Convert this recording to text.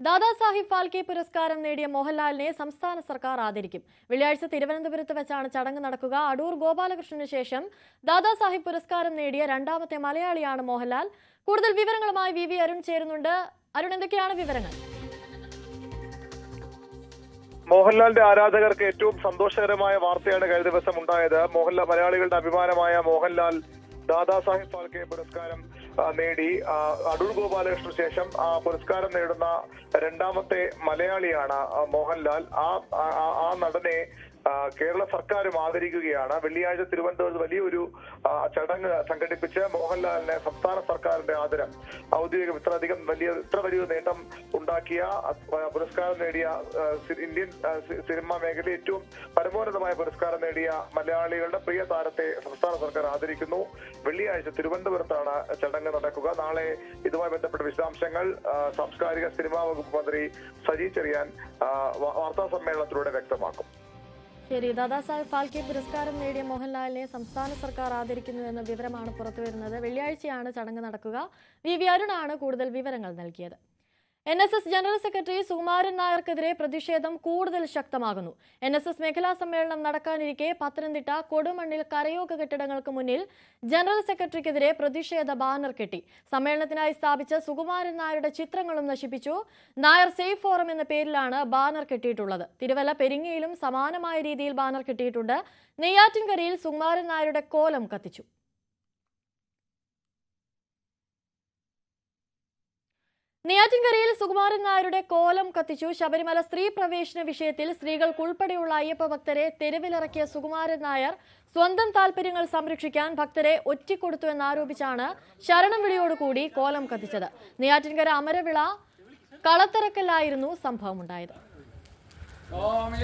ദാദാസാഹിബ് ഫാൽക്കെ പുരസ്കാരം നേടിയ മോഹൻലാലിനെ സംസ്ഥാന സർക്കാർ ആദരിക്കും. വെള്ളിയാഴ്ച തിരുവനന്തപുരത്ത് വെച്ചാണ് ചടങ്ങ് നടക്കുക. അടൂർ ഗോപാലകൃഷ്ണന് ശേഷം ദാദാസാഹിബ് പുരസ്കാരം നേടിയ രണ്ടാമത്തെ മലയാളിയാണ് മോഹൻലാൽ. കൂടുതൽ വിവരങ്ങളുമായി വി അരുൺ ചേരുന്നുണ്ട്. അരുൺ, എന്തൊക്കെയാണ് വിവരങ്ങൾ? മോഹൻലാലിന്റെ ആരാധകർക്ക് ഏറ്റവും സന്തോഷകരമായ വാർത്തയാണ് കഴിഞ്ഞ ദിവസം ഉണ്ടായത്. മലയാളികളുടെ അഭിമാനമായ മോഹൻലാൽ ദാദാസാഹിബ് ഫാൽക്കെ പുരസ്കാരം നേടി. അടൂർ ഗോപാലകൃഷ്ണന് ശേഷം പുരസ്കാരം നേടുന്ന രണ്ടാമത്തെ മലയാളിയാണ് മോഹൻലാൽ. ആ നടനെ കേരള സർക്കാരും ആദരിക്കുകയാണ്. വെള്ളിയാഴ്ച തിരുവനന്തപുരത്ത് വലിയൊരു ചടങ്ങ് സംഘടിപ്പിച്ച് മോഹൻലാലിനെ സംസ്ഥാന സർക്കാരിന്റെ ആദരം ഔദ്യോഗികം ഇത്ര വലിയ നേട്ടം ഉണ്ടാക്കിയ പുരസ്കാരം നേടിയ ഇന്ത്യൻ സിനിമാ മേഖലയിൽ ഏറ്റവും പരമോന്നതമായ പുരസ്കാരം നേടിയ മലയാളികളുടെ പ്രിയ താരത്തെ സംസ്ഥാന സർക്കാർ ആദരിക്കുന്നു. വെള്ളിയാഴ്ച തിരുവനന്തപുരത്താണ് ചടങ്ങ് നടക്കുക. നാളെ ഇതുമായി ബന്ധപ്പെട്ട വിശദാംശങ്ങൾ സാംസ്കാരിക സിനിമാ വകുപ്പ് മന്ത്രി സജി ചെറിയാൻ വാർത്താ സമ്മേളനത്തിലൂടെ വ്യക്തമാക്കും. ശരി, ദാദാസാഹിബ് ഫാൽക്കെ പുരസ്കാരം നേടിയ മോഹൻലാലിനെ സംസ്ഥാന സർക്കാർ ആദരിക്കുന്നു എന്ന വിവരമാണ് പുറത്തുവരുന്നത്. വെള്ളിയാഴ്ചയാണ് ചടങ്ങ് നടക്കുക. വി അരുണാണ് കൂടുതൽ വിവരങ്ങൾ നൽകിയത്. NSS ജനറൽ സെക്രട്ടറി സുകുമാരൻ നായർക്കെതിരെ പ്രതിഷേധം കൂടുതൽ ശക്തമാകുന്നു. NSS മേഖലാ സമ്മേളനം നടക്കാനിരിക്കെ പത്തനംതിട്ട കൊടുമണ്ണിൽ കരയോഗ കെട്ടിടങ്ങൾക്ക് മുന്നിൽ ജനറൽ സെക്രട്ടറിക്കെതിരെ പ്രതിഷേധ ബാനർ കെട്ടി. സമ്മേളനത്തിനായി സ്ഥാപിച്ച സുകുമാരൻ നായരുടെ ചിത്രങ്ങളും നശിപ്പിച്ചു. നായർ സേഫ് ഫോറം എന്ന പേരിലാണ് ബാനർ കെട്ടിയിട്ടുള്ളത്. തിരുവല്ല പെരിങ്ങയിലും സമാനമായ രീതിയിൽ ബാനർ കെട്ടിയിട്ടുണ്ട്. നെയ്യാറ്റിൻകരയിൽ സുകുമാരൻ നായരുടെ കോലം കത്തിച്ചു. നെയ്യാറ്റിൻകരയിൽ സുകുമാരൻ നായരുടെ കോലം കത്തിച്ചു. ശബരിമല സ്ത്രീ പ്രവേശന വിഷയത്തിൽ സ്ത്രീകൾക്കുൾപ്പെടെയുള്ള അയ്യപ്പ ഭക്തരെ തെരുവിലിറക്കിയ സുകുമാരൻ നായർ സ്വന്തം താൽപര്യങ്ങൾ സംരക്ഷിക്കാൻ ഭക്തരെ ഒറ്റിക്കൊടുത്തു എന്നാരോപിച്ചാണ് ശരണം വിളിയോടുകൂടി കോലം കത്തിച്ചത്. നെയ്യാറ്റിൻകര അമരവിള കളത്തറക്കലായിരുന്നു സംഭവമുണ്ടായത്. Swami